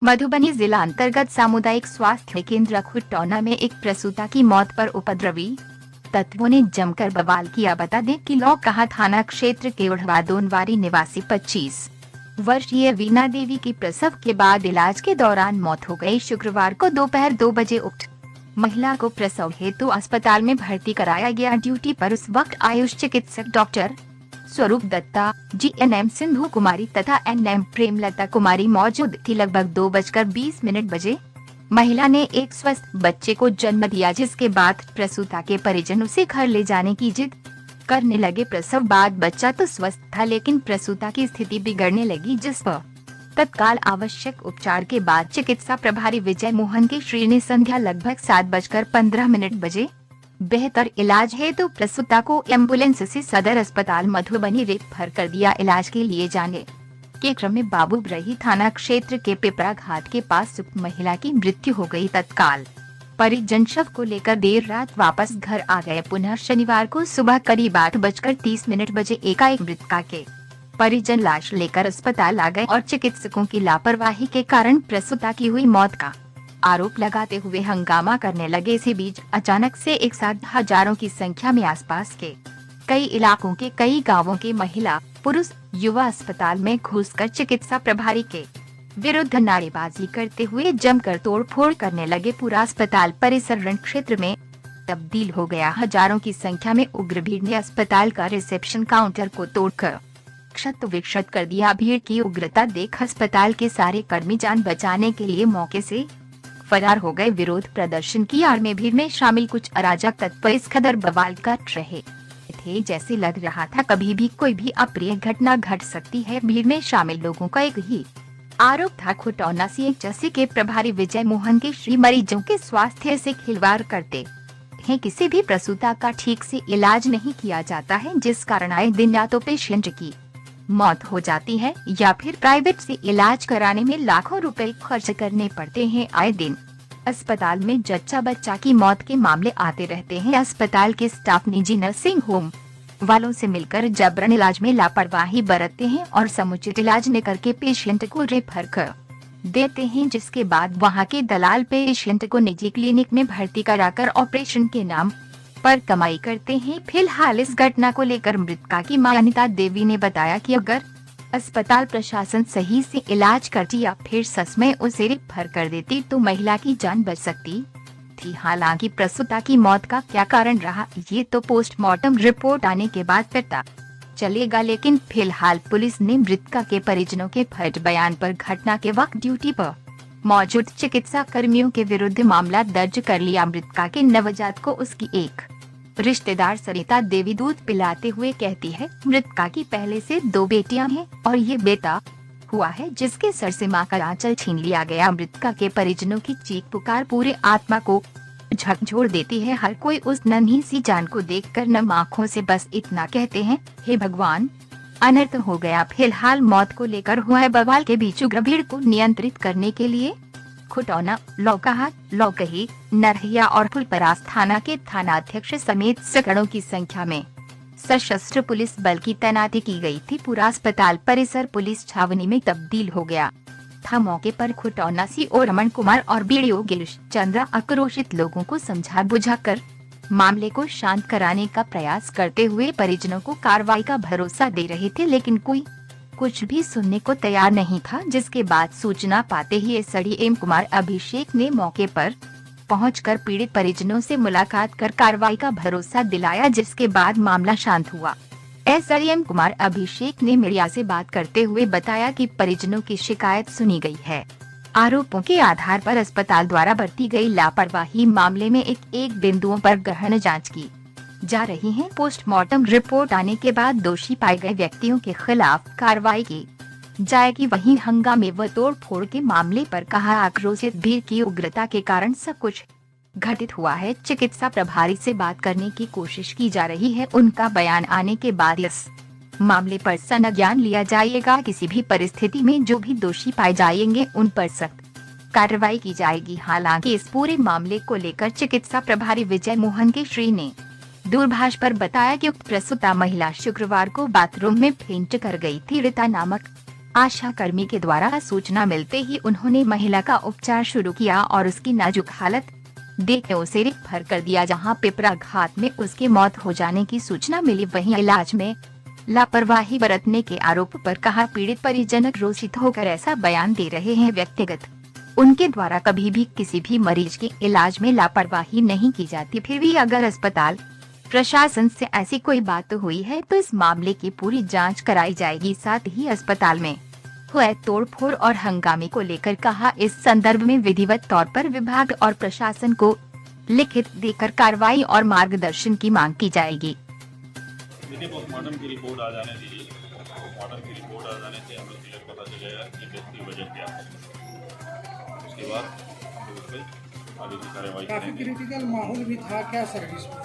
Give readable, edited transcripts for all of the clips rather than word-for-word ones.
मधुबनी जिला अंतर्गत सामुदायिक स्वास्थ्य केंद्र खुटौना में एक प्रसूता की मौत पर उपद्रवी तत्वों ने जमकर बवाल किया। बता दें कि लौकहा थाना क्षेत्र के उढ़वा दोनवारी निवासी 25 वर्षीय वीना देवी की प्रसव के बाद इलाज के दौरान मौत हो गई। शुक्रवार को दोपहर 2 बजे उक्त महिला को प्रसव हेतु अस्पताल में भर्ती कराया गया। ड्यूटी पर उस वक्त आयुष चिकित्सक डॉक्टर स्वरूप दत्ता, जीएनएम सिंधु कुमारी तथा एनएम प्रेमलता कुमारी मौजूद थी। लगभग 2:20 बजे महिला ने एक स्वस्थ बच्चे को जन्म दिया, जिसके बाद प्रसूता के परिजन उसे घर ले जाने की जिद करने लगे। प्रसव बाद बच्चा तो स्वस्थ था, लेकिन प्रसूता की स्थिति बिगड़ने लगी, जिस पर तत्काल आवश्यक उपचार के बाद चिकित्सा प्रभारी विजय मोहन के श्री ने संध्या लगभग 7:15 बजे बेहतर इलाज हेतु प्रसूता को एम्बुलेंस से सदर अस्पताल मधुबनी रेफर कर दिया। इलाज के लिए जाने के क्रम में बाबूबरही थाना क्षेत्र के पिपरा घाट के पास उक्त महिला की मृत्यु हो गई। तत्काल परिजन शव को लेकर देर रात वापस घर आ गए। पुनः शनिवार को सुबह करीब 8:30 बजे एकाएक मृतका के परिजन लाश लेकर अस्पताल आ गए और चिकित्सकों की लापरवाही के कारण प्रसूता की हुई मौत का आरोप लगाते हुए हंगामा करने लगे। इसी बीच अचानक से एक साथ हजारों की संख्या में आसपास के कई इलाकों के कई गांवों के महिला, पुरुष, युवा अस्पताल में घुसकर चिकित्सा प्रभारी के विरुद्ध नारेबाजी करते हुए जमकर तोड़फोड़ करने लगे। पूरा अस्पताल परिसर रण क्षेत्र में तब्दील हो गया। हजारों की संख्या में उग्र भीड़ ने अस्पताल का रिसेप्शन काउंटर को तोड़कर क्षत विक्षत कर दिया। भीड़ की उग्रता देख अस्पताल के सारे कर्मी जान बचाने के लिए मौके से फरार हो गए। विरोध प्रदर्शन की आड़ में भीड़ में शामिल कुछ अराजक तत्व इस कदर बवाल कर रहे थे, जैसे लग रहा था कभी भी कोई भी अप्रिय घटना घट सकती है। भीड़ में शामिल लोगों का एक ही आरोप था, खुटौना सीएचसी के प्रभारी विजय मोहन के श्री मरीजों के स्वास्थ्य से खिलवाड़ करते हैं। किसी भी प्रसूता का ठीक से इलाज नहीं किया जाता है, जिस कारण आए दिन या तो पेशेंट की मौत हो जाती है या फिर प्राइवेट से इलाज कराने में लाखों रुपए खर्च करने पड़ते हैं। आए दिन अस्पताल में जच्चा बच्चा की मौत के मामले आते रहते हैं। अस्पताल के स्टाफ निजी नर्सिंग होम वालों से मिलकर जबरन इलाज में लापरवाही बरतते हैं और समुचित इलाज न करके पेशेंट को रेफर कर देते हैं, जिसके बाद वहां के दलाल पेशेंट को निजी क्लिनिक में भर्ती कराकर ऑपरेशन के नाम पर कमाई करते हैं। फिलहाल इस घटना को लेकर मृतका की मां अनिता देवी ने बताया कि अगर अस्पताल प्रशासन सही से इलाज करती या फिर सच में उसे रेफर कर देती तो महिला की जान बच सकती थी। हालांकि प्रसूता की मौत का क्या कारण रहा, ये तो पोस्टमार्टम रिपोर्ट आने के बाद पता चलेगा, लेकिन फिलहाल पुलिस ने मृतका के परिजनों के फर्जी बयान पर घटना के वक्त ड्यूटी पर मौजूद चिकित्सा कर्मियों के विरुद्ध मामला दर्ज कर लिया। मृतका के नवजात को उसकी एक रिश्तेदार सरिता देवी दूध पिलाते हुए कहती है, मृतका की पहले से 2 बेटियां हैं और ये बेटा हुआ है जिसके सर से मां का आंचल छीन लिया गया। मृतका के परिजनों की चीख पुकार पूरे आत्मा को झकझोर देती है। हर कोई उस नन्ही सी जान को देखकर नम आँखों से बस इतना कहते हैं, हे भगवान, अनर्थ हो गया। फिलहाल मौत को लेकर हुआ बवाल के बीच उग्र भीड़ को नियंत्रित करने के लिए खुटौना, लौकहा, लौकही, नरहिया और फुलपरास थाना के थानाध्यक्ष समेत सैकड़ों की संख्या में सशस्त्र पुलिस बल की तैनाती की गई थी। पूरा अस्पताल परिसर पुलिस छावनी में तब्दील हो गया था। मौके पर खुटौना सीओ रमन कुमार और बीडीओ गिरीश चंद्रा आक्रोशित लोगों को समझा बुझाकर मामले को शांत कराने का प्रयास करते हुए परिजनों को कार्रवाई का भरोसा दे रहे थे, लेकिन कोई कुछ भी सुनने को तैयार नहीं था। जिसके बाद सूचना पाते ही एसडीएम कुमार अभिषेक ने मौके पर पहुंचकर पीड़ित परिजनों से मुलाकात कर कार्रवाई का भरोसा दिलाया, जिसके बाद मामला शांत हुआ। एसडीएम कुमार अभिषेक ने मीडिया से बात करते हुए बताया कि परिजनों की शिकायत सुनी गई है। आरोपों के आधार पर अस्पताल द्वारा बरती गई लापरवाही मामले में एक बिंदुओं पर गहन जांच की जा रही है। पोस्टमार्टम रिपोर्ट आने के बाद दोषी पाए गए व्यक्तियों के खिलाफ कार्रवाई की जाएगी। वहीं हंगामे व तोड़फोड़ के मामले पर कहा, आक्रोशित भीड़ की उग्रता के कारण सब कुछ घटित हुआ है। चिकित्सा प्रभारी से बात करने की कोशिश की जा रही है। उनका बयान आने के बाद इस मामले पर संज्ञान लिया जाएगा। किसी भी परिस्थिति में जो भी दोषी पाए जाएंगे उन पर सख्त कार्रवाई की जाएगी। हालांकि इस पूरे मामले को लेकर चिकित्सा प्रभारी विजय मोहन के श्री ने दूरभाष पर बताया कि उक्त प्रसूता महिला शुक्रवार को बाथरूम में फेंट कर गई थी। रीता नामक आशा कर्मी के द्वारा सूचना मिलते ही उन्होंने महिला का उपचार शुरू किया और उसकी नाजुक हालत देख उसे रेफर कर दिया, जहां पिपरा घाट में उसकी मौत हो जाने की सूचना मिली। वहीं इलाज में लापरवाही बरतने के आरोप पर कहा पीड़ित परिजन रोषित होकर ऐसा बयान दे रहे हैं। व्यक्तिगत उनके द्वारा कभी भी किसी भी मरीज के इलाज में लापरवाही नहीं की जाती, फिर भी अगर अस्पताल प्रशासन से ऐसी कोई बात हुई है तो इस मामले की पूरी जांच कराई जाएगी। साथ ही अस्पताल में हुए तोड़फोड़ और हंगामे को लेकर कहा इस संदर्भ में विधिवत तौर पर विभाग और प्रशासन को लिखित देकर कार्रवाई और मार्गदर्शन की मांग की जाएगी। पोस्टमार्टम की रिपोर्ट आ जाने दीजिए। पोस्टमार्टम की रिपोर्ट आ जाने से हमें क्लियर पता चलेगा कि डेथ की वजह क्या है। उसके बाद हम लोग उस पर आगे की कार्रवाई काफी करेंगे। क्रिटिकल माहौल भी था क्या सर्विस में,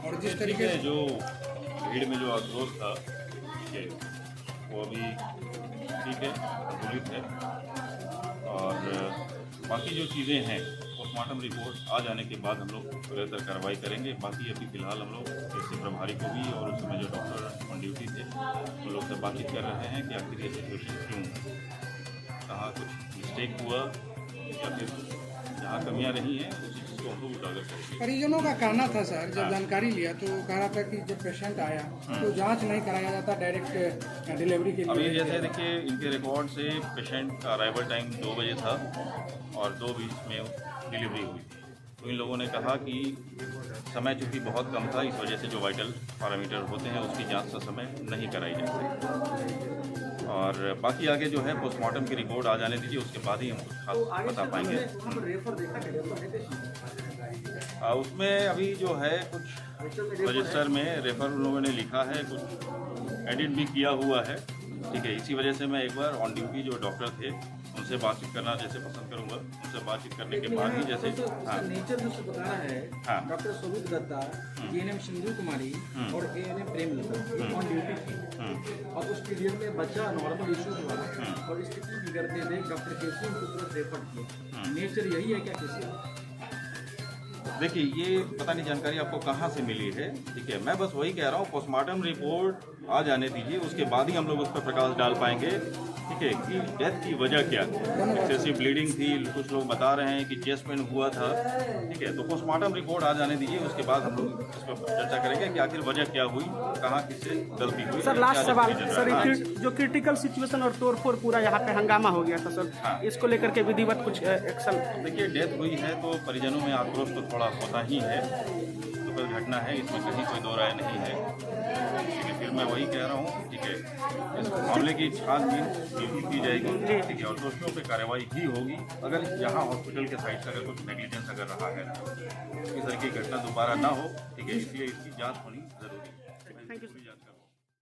और जिस तरीके से जो भीड़ में जो आक्रोश था, ठीक है, वो अभी ठीक है, संतुलित है। और बाकी जो चीज़ें हैं पोस्टमार्टम रिपोर्ट आ जाने के बाद हम लोग बेहतर कार्रवाई करेंगे। बाकी अभी फिलहाल हम लोग जैसे प्रभारी को भी और उस समय जो डॉक्टर ऑन ड्यूटी थे उन लोग से बातचीत कर रहे हैं कि आखिर ये सिचुएशन क्यों, कहाँ कुछ मिस्टेक हुआ या फिर जहाँ कमियाँ रही हैं उस चीज़ को हम लोग उजागर करेंगे। परिजनों का कहना था सर, जब जानकारी लिया तो कह रहा था कि जब पेशेंट आया तो जांच नहीं कराया जाता, डायरेक्ट डिलीवरी के लिए। अभी जैसे देखिए इनके रिकॉर्ड से पेशेंट का अराइवल टाइम 2 बजे था और 2:20 में डिलीवरी हुई। तो इन लोगों ने कहा कि समय चूँकि बहुत कम था, इस वजह से जो वाइटल पैरामीटर होते हैं उसकी जांच का समय नहीं कराई जा सकती। और बाकी आगे जो है पोस्टमार्टम की रिपोर्ट आ जाने दीजिए, उसके बाद ही हम कुछ खास बता पाएंगे। उसमें अभी जो है कुछ रजिस्टर में रेफर उन लोगों ने लिखा है, कुछ एडिट भी किया हुआ है, ठीक है। इसी वजह से मैं एक बार ऑन ड्यूटी जो डॉक्टर थे उनसे बातचीत करना जैसे पसंद करूंगा। उनसे बातचीत करने के बाद ही जैसे नेचर जो बता रहा है, हाँ, डॉक्टर शोभित दत्ता, जीएनएम सिंधु कुमारी और एएनएम प्रेमलता ऑन ड्यूटी थी और उस पीरियड में बच्चा नॉर्मल इशू हुआ और स्थिति बिगड़ते देख डॉक्टर केसी को तुरंत रेफर किया। नेचर यही है क्या केसी? देखिए ये पता नहीं जानकारी आपको कहाँ से मिली है, ठीक है। मैं बस वही कह रहा हूँ पोस्टमार्टम रिपोर्ट आ जाने दीजिए, उसके बाद ही हम लोग उस पर प्रकाश डाल पाएंगे, ठीक है, कि डेथ की वजह क्या है। एक्सेसिव ब्लीडिंग थी, कुछ लोग बता रहे हैं कि चेस्ट पेन हुआ था, ठीक है। तो पोस्टमार्टम रिपोर्ट आ जाने दीजिए, उसके बाद हम लोग इस पर चर्चा करेंगे कि आखिर वजह क्या हुई, कहाँ किससे गलती हुई। सर लास्ट सवाल सर, जो क्रिटिकल सिचुएशन और तोड़फोड़ पूरा यहाँ पे हंगामा हो गया था सर, हाँ, इसको लेकर के विधिवत कुछ एक्शन? देखिए डेथ हुई है तो परिजनों में आक्रोश तो थोड़ा होता ही है, दुखद घटना है, इसमें कहीं कोई दो राय नहीं है। लेकिन फिर मैं वही कह रहा हूँ, ठीक है, इस मामले की छानबीन बिल्कुल की जाएगी, ठीक है, और दोषियों पर कार्रवाई ही होगी। अगर यहाँ हॉस्पिटल के साइड से अगर कुछ नेग्लिजेंस अगर रहा है इस तरह की घटना दोबारा ना हो, ठीक है, इसलिए इसकी जाँच होनी जरूरी है। Thank you.